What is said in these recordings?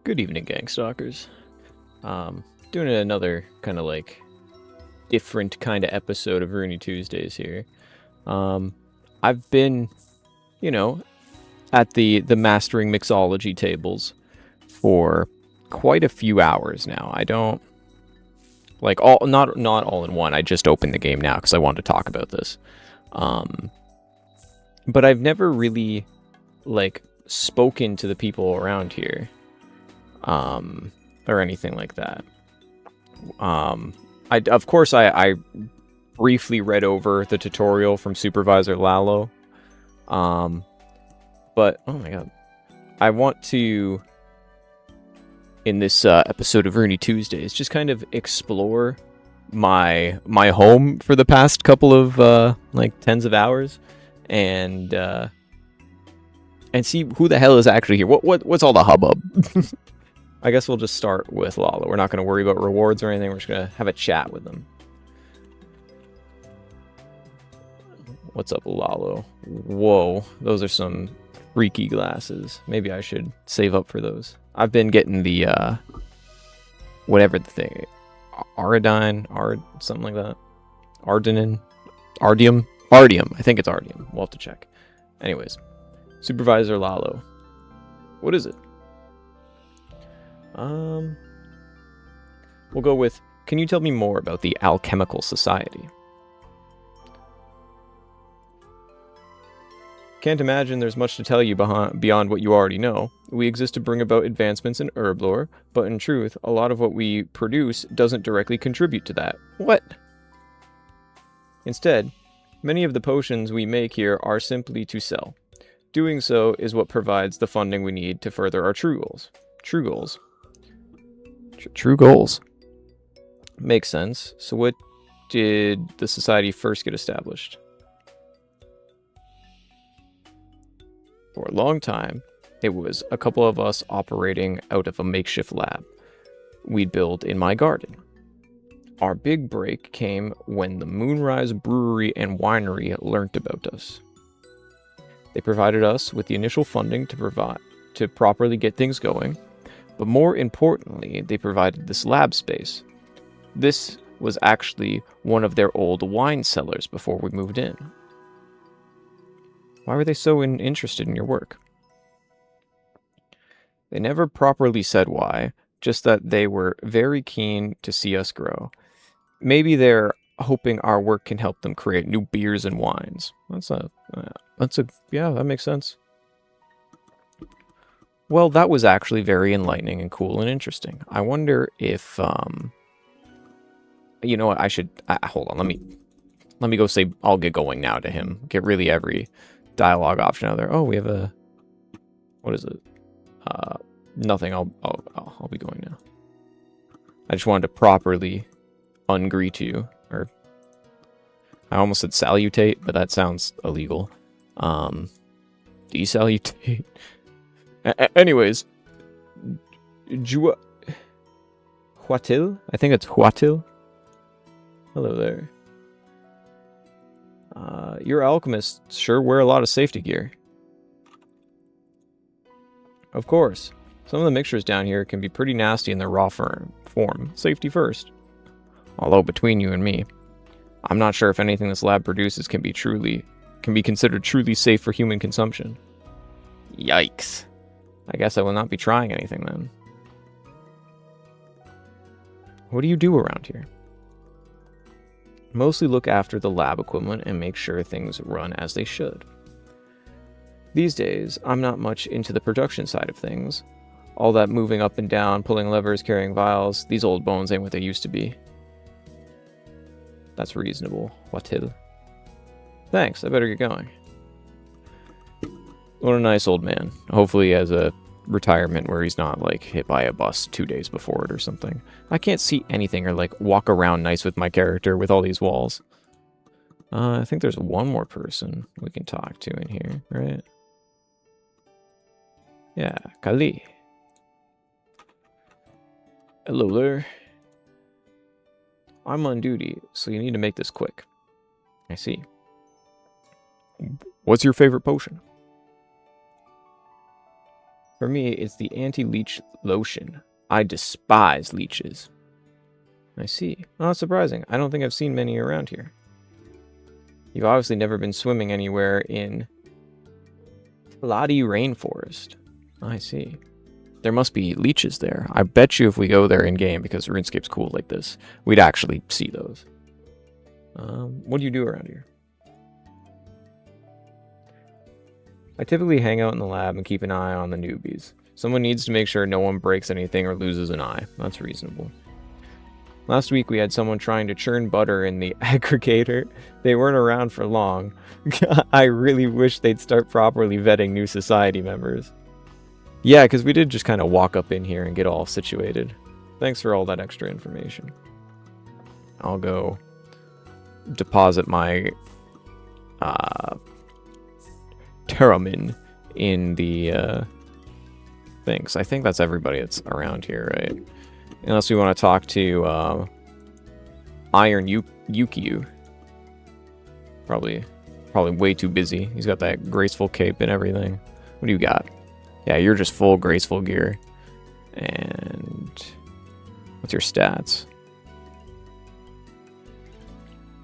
Good evening, gang stalkers. Doing another kind of like different kind of episode of Runey Tuesdays here. I've been, you know, at the mastering mixology tables for quite a few hours now. I don't like all not all in one. I just opened the game now because I wanted to talk about this. But I've never really like spoken to the people around here. Or anything like that. Of course I briefly read over the tutorial from Supervisor Lalo. But oh my god, I want to in this episode of Runey Tuesdays just kind of explore my home for the past couple of like tens of hours, and see who the hell is actually here. What's all the hubbub? I guess we'll just start with Lalo. We're not going to worry about rewards or anything. We're just going to have a chat with them. What's up, Lalo? Whoa, those are some freaky glasses. Maybe I should save up for those. I've been getting the, whatever the thing, Aridine, something like that. Ardium. I think it's Ardium. We'll have to check. Anyways, Supervisor Lalo. What is it? We'll go with, can you tell me more about the Alchemical Society? Can't imagine there's much to tell you beyond what you already know. We exist to bring about advancements in herb lore, but in truth, a lot of what we produce doesn't directly contribute to that. What? Instead, many of the potions we make here are simply to sell. Doing so is what provides the funding we need to further our true goals. True goals. True goals. Makes sense. So what did the society first get established? For a long time, it was a couple of us operating out of a makeshift lab we'd build in my garden. Our big break came when the Moonrise Brewery and Winery learnt about us. They provided us with the initial funding to properly get things going, but more importantly, they provided this lab space. This was actually one of their old wine cellars before we moved in. Why were they so interested in your work? They never properly said why, just that they were very keen to see us grow. Maybe they're hoping our work can help them create new beers and wines. Yeah, that makes sense. Well, that was actually very enlightening and cool and interesting. I wonder if, you know what, I should, hold on, let me go say, I'll get going now to him. Get really every dialogue option out there. Oh, we have a, what is it? Nothing, I'll be going now. I just wanted to properly ungreet you, or, I almost said salutate, but that sounds illegal. Desalutate. Anyways, Huatil? I think it's Huatil. Hello there. Your alchemists sure wear a lot of safety gear. Of course. Some of the mixtures down here can be pretty nasty in their raw form. Safety first. Although between you and me, I'm not sure if anything this lab produces can be considered truly safe for human consumption. Yikes. I guess I will not be trying anything then. What do you do around here? Mostly look after the lab equipment and make sure things run as they should. These days, I'm not much into the production side of things. All that moving up and down, pulling levers, carrying vials, these old bones ain't what they used to be. That's reasonable. Watil. Thanks, I better get going. What a nice old man. Hopefully he has a retirement where he's not, like, hit by a bus 2 days before it or something. I can't see anything or, like, walk around nice with my character with all these walls. I think there's one more person we can talk to in here, right? Yeah, Kali. Hello there. I'm on duty, so you need to make this quick. I see. What's your favorite potion? For me, it's the anti-leech lotion. I despise leeches. I see. Not surprising. I don't think I've seen many around here. You've obviously never been swimming anywhere in Bloody Rainforest. I see. There must be leeches there. I bet you if we go there in-game, because RuneScape's cool like this, we'd actually see those. What do you do around here? I typically hang out in the lab and keep an eye on the newbies. Someone needs to make sure no one breaks anything or loses an eye. That's reasonable. Last week we had someone trying to churn butter in the aggregator. They weren't around for long. I really wish they'd start properly vetting new society members. Yeah, because we did just kind of walk up in here and get all situated. Thanks for all that extra information. I'll go deposit my Terramin in the things. I think that's everybody that's around here, right? Unless we want to talk to Iron Yukio. Probably way too busy. He's got that graceful cape and everything. What do you got? Yeah, you're just full graceful gear. And what's your stats?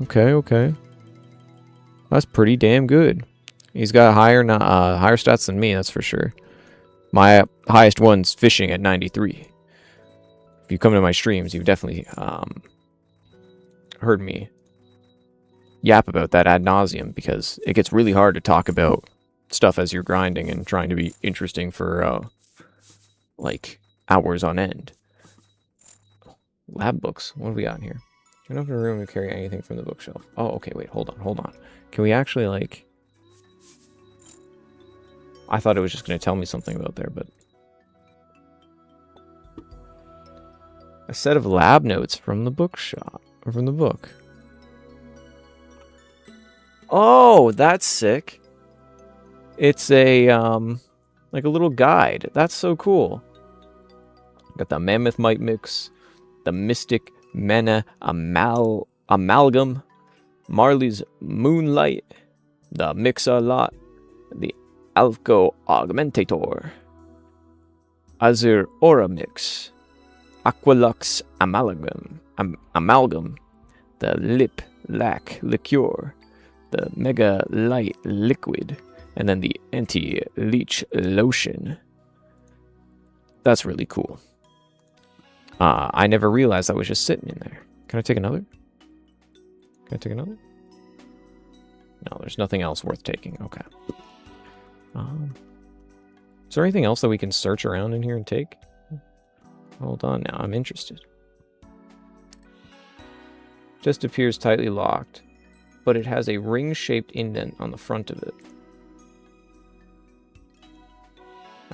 Okay. That's pretty damn good. He's got higher stats than me, that's for sure. My highest one's fishing at 93. If you come to my streams, you've definitely heard me yap about that ad nauseum, because it gets really hard to talk about stuff as you're grinding and trying to be interesting for like hours on end. Lab books. What do we got in here? Turn up in a room and carry anything from the bookshelf. Oh, okay, wait, hold on. Can we actually, like... I thought it was just going to tell me something about there, but... A set of lab notes from the bookshop, or from the book. Oh, that's sick. It's a, like a little guide. That's so cool. Got the Mammoth Might Mix, the Mystic Mana Amalgam, Marley's Moonlight, the Mix-a-Lot, the Alco Augmentator, Azure Aura Mix, Aqualux Amalgam, the Lip Lac Liqueur, the Mega Light Liquid, and then the Anti-Leech Lotion. That's really cool. I never realized that was just sitting in there. Can I take another? No, there's nothing else worth taking. Okay. Is there anything else that we can search around in here and take? Hold on now, I'm interested. Just appears tightly locked, but it has a ring-shaped indent on the front of it.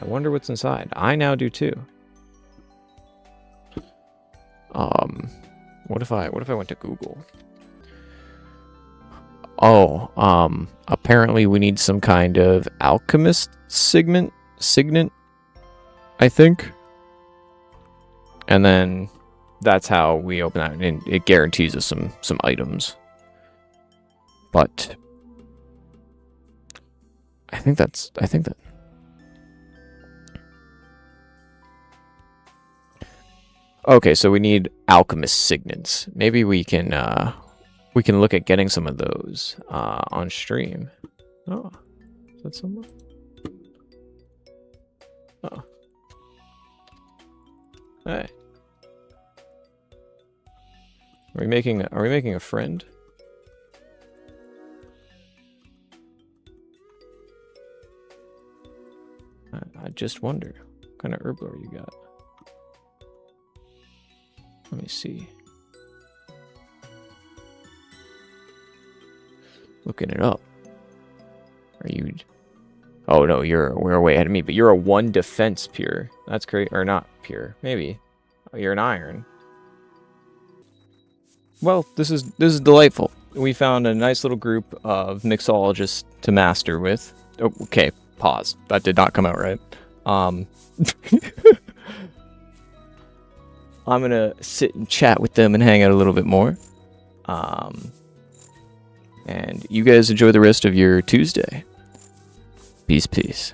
I wonder what's inside. I now do too. What if I went to Google? Oh, apparently we need some kind of alchemist signet, I think. And then that's how we open that, and it guarantees us some items. But I think that. Okay, so we need alchemist signets. Maybe we can look at getting some of those on stream. Oh, is that someone? Oh, hey. Are we making a friend? I just wonder what kind of herb lore you got. Let me see. Looking it up. Are you... Oh no, we're way ahead of me, but you're a 1 defense pure. That's great. Or not pure. Maybe. Oh, you're an iron. Well, this is delightful. We found a nice little group of mixologists to master with. Oh, okay, pause. That did not come out right. I'm gonna sit and chat with them and hang out a little bit more. And you guys enjoy the rest of your Tuesday. Peace, peace.